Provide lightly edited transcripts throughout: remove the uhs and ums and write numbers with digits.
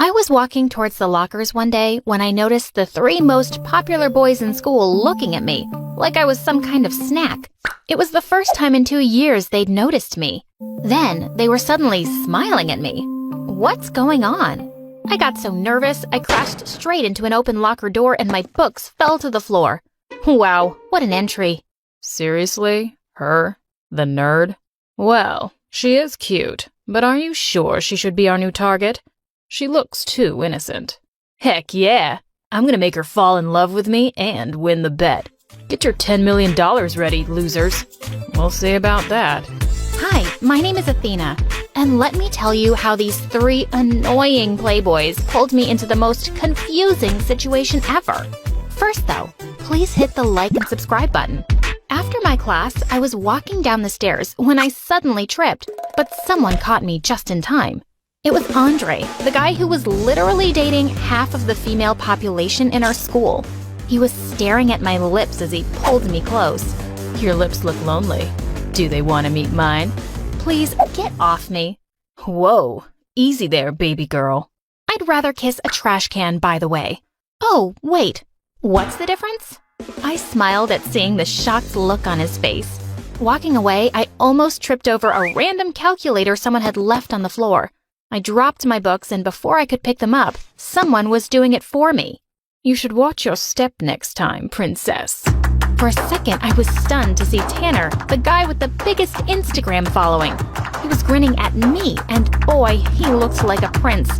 I was walking towards the lockers one day when I noticed the three most popular boys in school looking at me, like I was some kind of snack. It was the first time in 2 years they'd noticed me. Then they were suddenly smiling at me. What's going on? I got so nervous, I crashed straight into an open locker door and my books fell to the floor. Wow, what an entry. Seriously? Her? The nerd? Well, she is cute, but are you sure she should be our new target? She looks too innocent. Heck yeah! I'm gonna make her fall in love with me and win the bet. Get your $10 million ready, losers. We'll see about that. Hi, my name is Athena, and let me tell you how these three annoying playboys pulled me into the most confusing situation ever. First though, please hit the like and subscribe button. After my class, I was walking down the stairs when I suddenly tripped, but someone caught me just in time. It was Andre, the guy who was literally dating half of the female population in our school. He was staring at my lips as he pulled me close. Your lips look lonely. Do they want to meet mine? Please, get off me. Whoa, easy there, baby girl. I'd rather kiss a trash can, by the way. Oh, wait, what's the difference? I smiled at seeing the shocked look on his face. Walking away, I almost tripped over a random calculator someone had left on the floor. I dropped my books, and before I could pick them up, someone was doing it for me. You should watch your step next time, princess. For a second, I was stunned to see Tanner, the guy with the biggest Instagram following. He was grinning at me, and boy, he looked like a prince.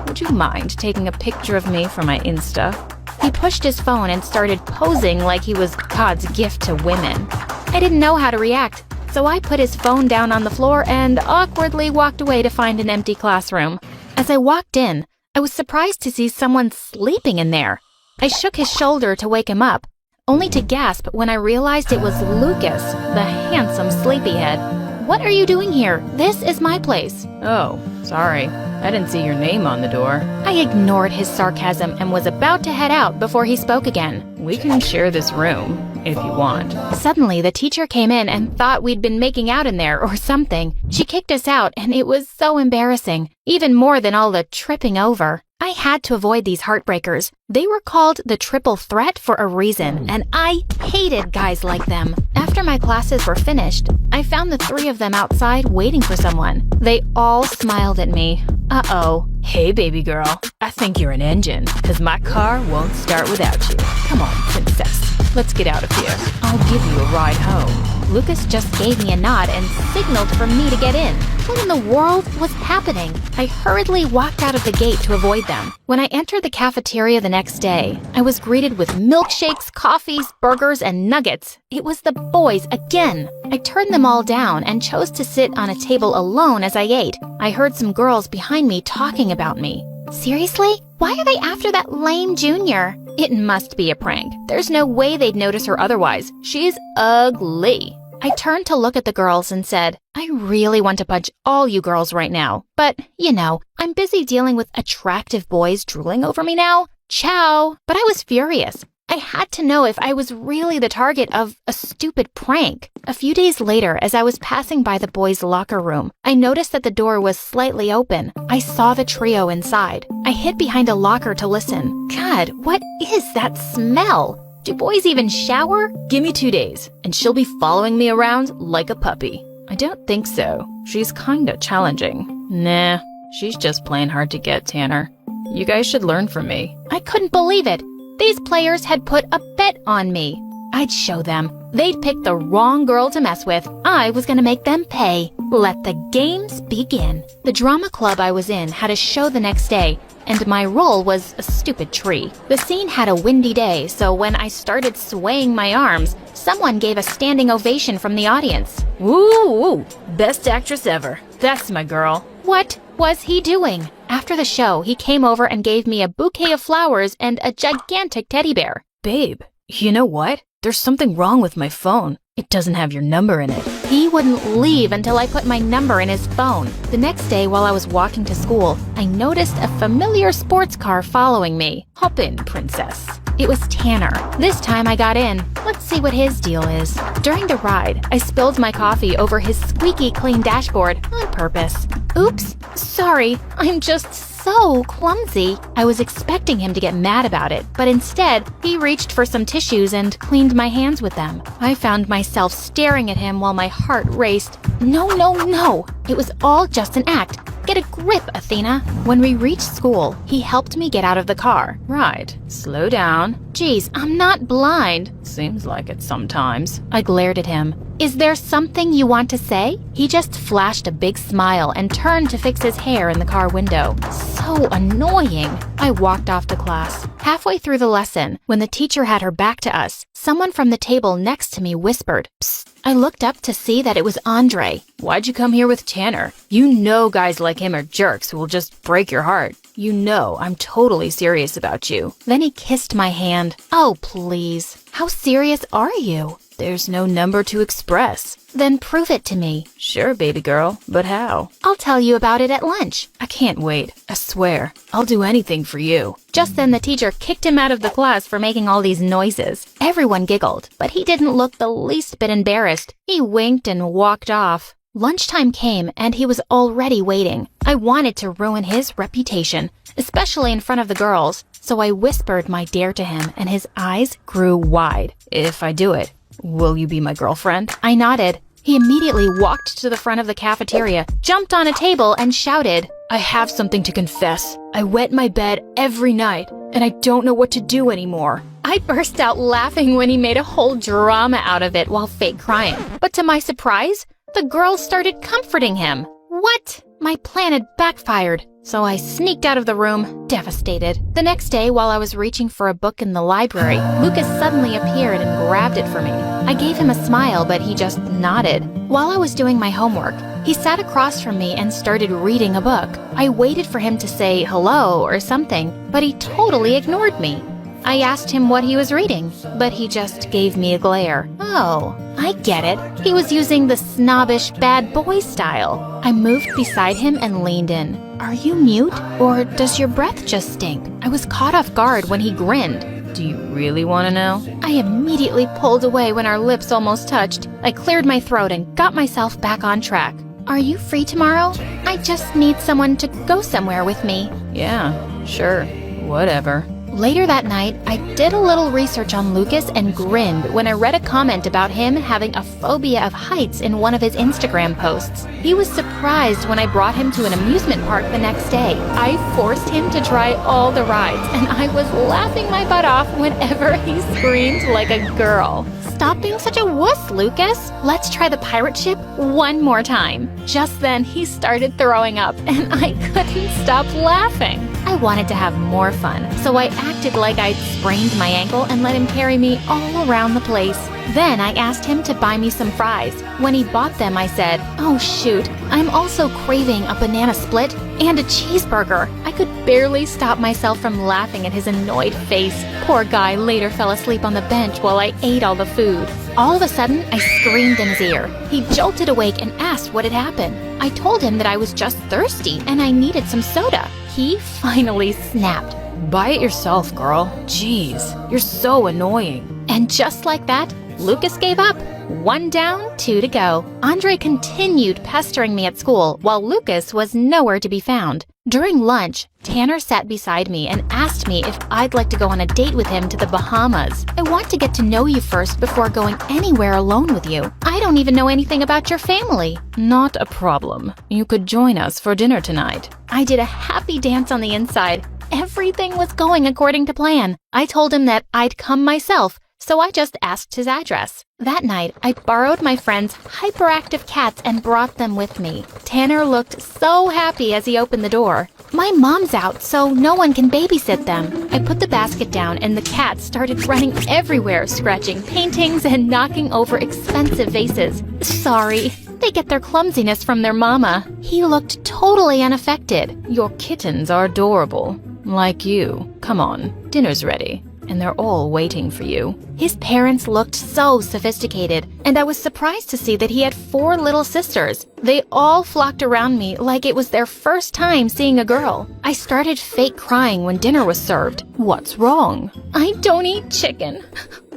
Would you mind taking a picture of me for my Insta? He pushed his phone and started posing like he was God's gift to women. I didn't know how to react, so I put his phone down on the floor and awkwardly walked away to find an empty classroom. As I walked in, I was surprised to see someone sleeping in there. I shook his shoulder to wake him up, only to gasp when I realized it was Lucas, the handsome sleepyhead. What are you doing here? This is my place. Oh, sorry. I didn't see your name on the door. I ignored his sarcasm and was about to head out before he spoke again. We can share this room, if you want. Suddenly, the teacher came in and thought we'd been making out in there or something. She kicked us out, and it was so embarrassing, even more than all the tripping over. I had to avoid these heartbreakers. They were called the triple threat for a reason, and I hated guys like them. After my classes were finished, I found the three of them outside waiting for someone. They all smiled at me. Uh-oh. Hey, baby girl. I think you're an engine, because my car won't start without you. Come on, princess. Let's get out of here. I'll give you a ride home. Lucas just gave me a nod and signaled for me to get in. What in the world was happening? I hurriedly walked out of the gate to avoid them. When I entered the cafeteria the next day, I was greeted with milkshakes, coffees, burgers, and nuggets. It was the boys again. I turned them all down and chose to sit on a table alone as I ate. I heard some girls behind me talking about me. Seriously? Why are they after that lame junior? It must be a prank. There's no way they'd notice her otherwise. She's ugly. I turned to look at the girls and said, I really want to punch all you girls right now. But, you know, I'm busy dealing with attractive boys drooling over me now. Ciao. But I was furious. I had to know if I was really the target of a stupid prank. A few days later, as I was passing by the boys' locker room, I noticed that the door was slightly open. I saw the trio inside. I hid behind a locker to listen. God, what is that smell? Do boys even shower? Give me 2 days, and she'll be following me around like a puppy. I don't think so. She's kinda challenging. Nah, she's just playing hard to get, Tanner. You guys should learn from me. I couldn't believe it. These players had put a bet on me. I'd show them. They'd picked the wrong girl to mess with. I was gonna make them pay. Let the games begin. The drama club I was in had a show the next day, and my role was a stupid tree. The scene had a windy day, so when I started swaying my arms, someone gave a standing ovation from the audience. Woo! Best actress ever. That's my girl. What was he doing? After the show, he came over and gave me a bouquet of flowers and a gigantic teddy bear. Babe, you know what? There's something wrong with my phone. It doesn't have your number in it. He wouldn't leave until I put my number in his phone. The next day, while I was walking to school, I noticed a familiar sports car following me. Hop in, princess. It was Tanner. This time I got in. Let's see what his deal is. During the ride, I spilled my coffee over his squeaky clean dashboard on purpose. Oops, sorry. I'm just so clumsy. I was expecting him to get mad about it, but instead, he reached for some tissues and cleaned my hands with them. I found myself staring at him while my heart raced. No, no, no! It was all just an act. Get a grip, Athena. When we reached school, he helped me get out of the car. Right. Slow down. Geez, I'm not blind. Seems like it sometimes. I glared at him. Is there something you want to say? He just flashed a big smile and turned to fix his hair in the car window. So annoying. I walked off to class. Halfway through the lesson, when the teacher had her back to us, someone from the table next to me whispered, "Psst." I looked up to see that it was Andre. Why'd you come here with Tanner? You know guys like him are jerks who will just break your heart. You know I'm totally serious about you. Then he kissed my hand. Oh, please. How serious are you? There's no number to express. Then prove it to me. Sure, baby girl, but how? I'll tell you about it at lunch. I can't wait. I swear. I'll do anything for you. Just then the teacher kicked him out of the class for making all these noises. Everyone giggled, but he didn't look the least bit embarrassed. He winked and walked off. Lunchtime came and he was already waiting. I wanted to ruin his reputation, especially in front of the girls, so I whispered my dare to him and his eyes grew wide. If I do it, will you be my girlfriend? I nodded. He immediately walked to the front of the cafeteria, jumped on a table, and shouted, I have something to confess. I wet my bed every night, and I don't know what to do anymore. I burst out laughing when he made a whole drama out of it while fake crying. But to my surprise, the girls started comforting him. What? My plan had backfired, so I sneaked out of the room, devastated. The next day, while I was reaching for a book in the library, Lucas suddenly appeared and grabbed it for me. I gave him a smile, but he just nodded. While I was doing my homework, he sat across from me and started reading a book. I waited for him to say hello or something, but he totally ignored me. I asked him what he was reading, but he just gave me a glare. Oh, I get it. He was using the snobbish bad boy style. I moved beside him and leaned in. Are you mute, or does your breath just stink? I was caught off guard when he grinned. Do you really want to know? I immediately pulled away when our lips almost touched. I cleared my throat and got myself back on track. Are you free tomorrow? I just need someone to go somewhere with me. Yeah, sure. Whatever. Later that night, I did a little research on Lucas and grinned when I read a comment about him having a phobia of heights in one of his Instagram posts. He was surprised when I brought him to an amusement park the next day. I forced him to try all the rides, and I was laughing my butt off whenever he screamed like a girl. Stop being such a wuss, Lucas. Let's try the pirate ship one more time. Just then, he started throwing up, and I couldn't stop laughing. I wanted to have more fun, so I acted like I'd sprained my ankle and let him carry me all around the place. Then I asked him to buy me some fries. When he bought them, I said, "Oh shoot, I'm also craving a banana split and a cheeseburger." I could barely stop myself from laughing at his annoyed face. Poor guy later fell asleep on the bench while I ate all the food. All of a sudden, I screamed in his ear. He jolted awake and asked what had happened. I told him that I was just thirsty and I needed some soda. He finally snapped. Buy it yourself, girl. Jeez, you're so annoying. And just like that, Lucas gave up. 1 down, 2 to go. Andre continued pestering me at school while Lucas was nowhere to be found. During lunch, Tanner sat beside me and asked me if I'd like to go on a date with him to the Bahamas. I want to get to know you first before going anywhere alone with you. I don't even know anything about your family. Not a problem. You could join us for dinner tonight. I did a happy dance on the inside. Everything was going according to plan. I told him that I'd come myself, so I just asked his address. That night, I borrowed my friend's hyperactive cats and brought them with me. Tanner looked so happy as he opened the door. My mom's out, so no one can babysit them. I put the basket down and the cats started running everywhere, scratching paintings and knocking over expensive vases. Sorry, they get their clumsiness from their mama. He looked totally unaffected. Your kittens are adorable. Like you. Come on, dinner's ready. And they're all waiting for you. His parents looked so sophisticated, and I was surprised to see that he had 4 little sisters. They all flocked around me like it was their first time seeing a girl. I started fake crying when dinner was served. What's wrong? I don't eat chicken.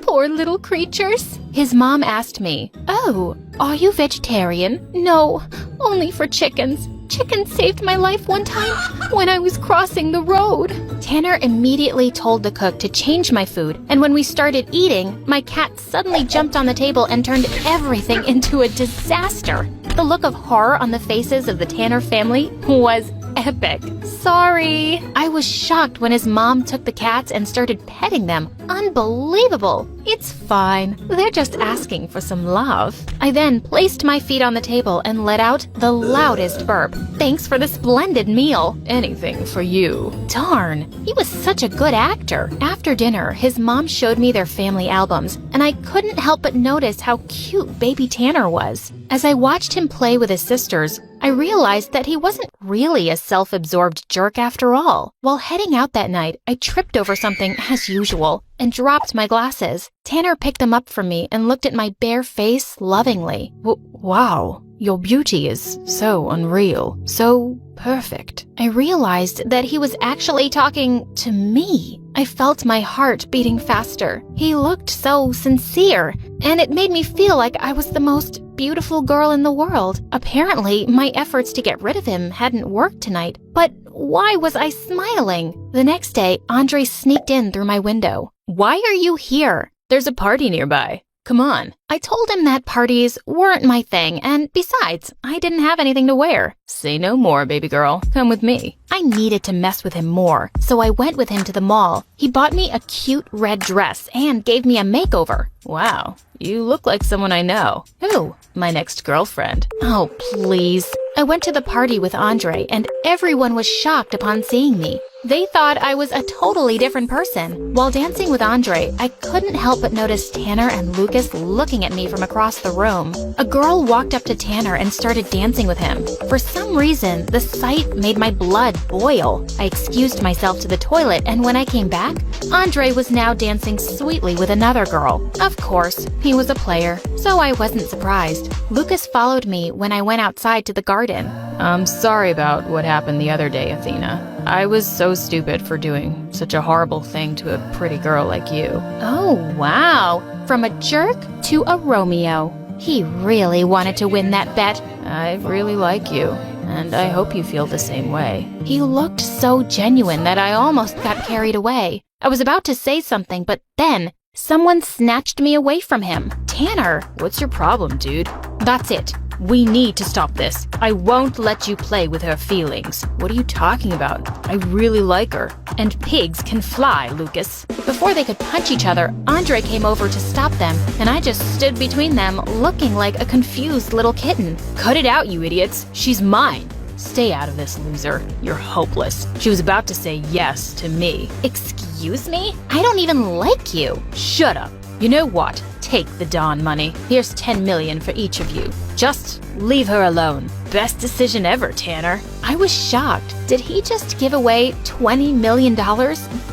Poor little creatures. His mom asked me, "Oh, are you vegetarian?" "No, only for chickens." chicken saved my life one time when I was crossing the road. Tanner immediately told the cook to change my food, and when we started eating, my cat suddenly jumped on the table and turned everything into a disaster. The look of horror on the faces of the Tanner family was epic. Sorry. I was shocked when his mom took the cats and started petting them. Unbelievable. It's fine. They're just asking for some love. I then placed my feet on the table and let out the loudest burp. Thanks for the splendid meal. Anything for you. Darn, he was such a good actor. After dinner, his mom showed me their family albums, and I couldn't help but notice how cute baby Tanner was. As I watched him play with his sisters, I realized that he wasn't really a self-absorbed jerk after all. While heading out that night, I tripped over something as usual and dropped my glasses. Tanner picked them up from me and looked at my bare face lovingly. Wow, your beauty is so unreal, so perfect. I realized that he was actually talking to me. I felt my heart beating faster. He looked so sincere, and it made me feel like I was the most beautiful girl in the world. Apparently, my efforts to get rid of him hadn't worked tonight, but why was I smiling? The next day, Andre sneaked in through my window. Why are you here? There's a party nearby. Come on. I told him that parties weren't my thing, and besides, I didn't have anything to wear. Say no more, baby girl. Come with me. I needed to mess with him more, so I went with him to the mall. He bought me a cute red dress and gave me a makeover. Wow, you look like someone I know. Who? My next girlfriend. Oh, please. I went to the party with Andre, and everyone was shocked upon seeing me. They thought I was a totally different person. While dancing with Andre, I couldn't help but notice Tanner and Lucas looking at me from across the room. A girl walked up to Tanner and started dancing with him. For some reason, the sight made my blood boil. I excused myself to the toilet, and when I came back, Andre was now dancing sweetly with another girl. Of course, he was a player, so I wasn't surprised. Lucas followed me when I went outside to the garden. I'm sorry about what happened the other day, Athena. I was so stupid for doing such a horrible thing to a pretty girl like you. Oh, wow. From a jerk to a Romeo. He really wanted to win that bet. I really like you, and I hope you feel the same way. He looked so genuine that I almost got carried away. I was about to say something, but then someone snatched me away from him. Tanner. What's your problem, dude? That's it. We need to stop this. I won't let you play with her feelings. What are you talking about? I really like her. And pigs can fly, Lucas. Before they could punch each other, Andre came over to stop them, and I just stood between them, looking like a confused little kitten. Cut it out, you idiots. She's mine. Stay out of this, loser. You're hopeless. She was about to say yes to me. Excuse me? I don't even like you. Shut up. You know what? Take the Dawn money. Here's 10 million for each of you. Just leave her alone. Best decision ever, Tanner. I was shocked. Did he just give away $20 million?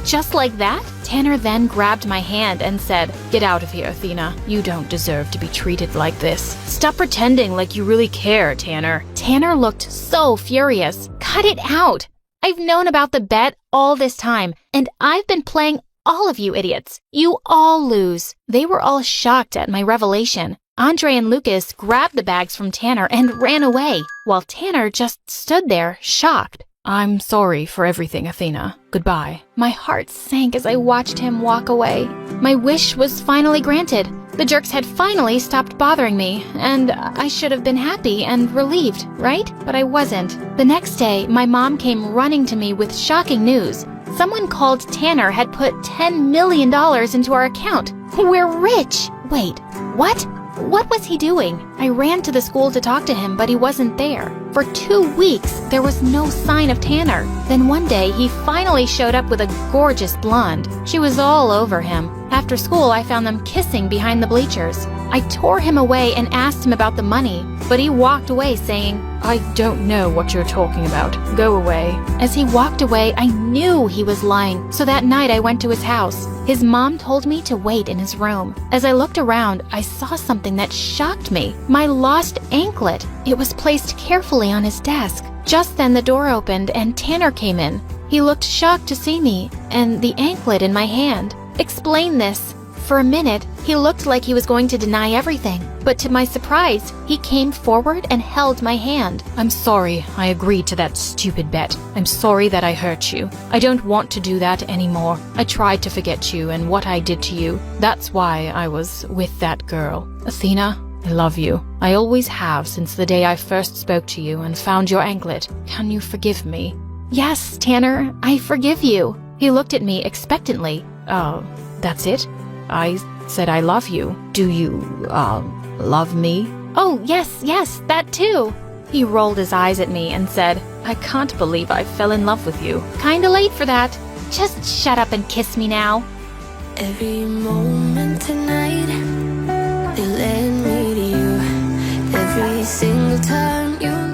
Just like that? Tanner then grabbed my hand and said, "Get out of here, Athena. You don't deserve to be treated like this. Stop pretending like you really care, Tanner." Tanner looked so furious. Cut it out. I've known about the bet all this time, and I've been playing all of you idiots. You all lose. They were all shocked at my revelation. Andre and Lucas grabbed the bags from Tanner and ran away, while Tanner just stood there, shocked. I'm sorry for everything, Athena. Goodbye. My heart sank as I watched him walk away. My wish was finally granted. The jerks had finally stopped bothering me, and I should have been happy and relieved, right? But I wasn't. The next day, my mom came running to me with shocking news. Someone called Tanner had put $10 million into our account. We're rich! Wait, what? What was he doing? I ran to the school to talk to him, but he wasn't there. For 2 weeks, there was no sign of Tanner. Then one day, he finally showed up with a gorgeous blonde. She was all over him. After school, I found them kissing behind the bleachers. I tore him away and asked him about the money, but he walked away saying, "I don't know what you're talking about. Go away." As he walked away, I knew he was lying, so that night I went to his house. His mom told me to wait in his room. As I looked around, I saw something that shocked me. My lost anklet. It was placed carefully on his desk. Just then the door opened and Tanner came in. He looked shocked to see me and the anklet in my hand. "Explain this. For a minute, he looked like he was going to deny everything. But to my surprise, he came forward and held my hand. I'm sorry I agreed to that stupid bet. I'm sorry that I hurt you. I don't want to do that anymore. I tried to forget you and what I did to you. That's why I was with that girl. Athena, I love you. I always have since the day I first spoke to you and found your anklet. Can you forgive me? Yes, Tanner, I forgive you. He looked at me expectantly. Oh, that's it? I said I love you. Do you, love me? Oh, yes, that too. He rolled his eyes at me and said, I can't believe I fell in love with you. Kinda late for that. Just shut up and kiss me now. Every moment tonight, it led me to you. Every single time you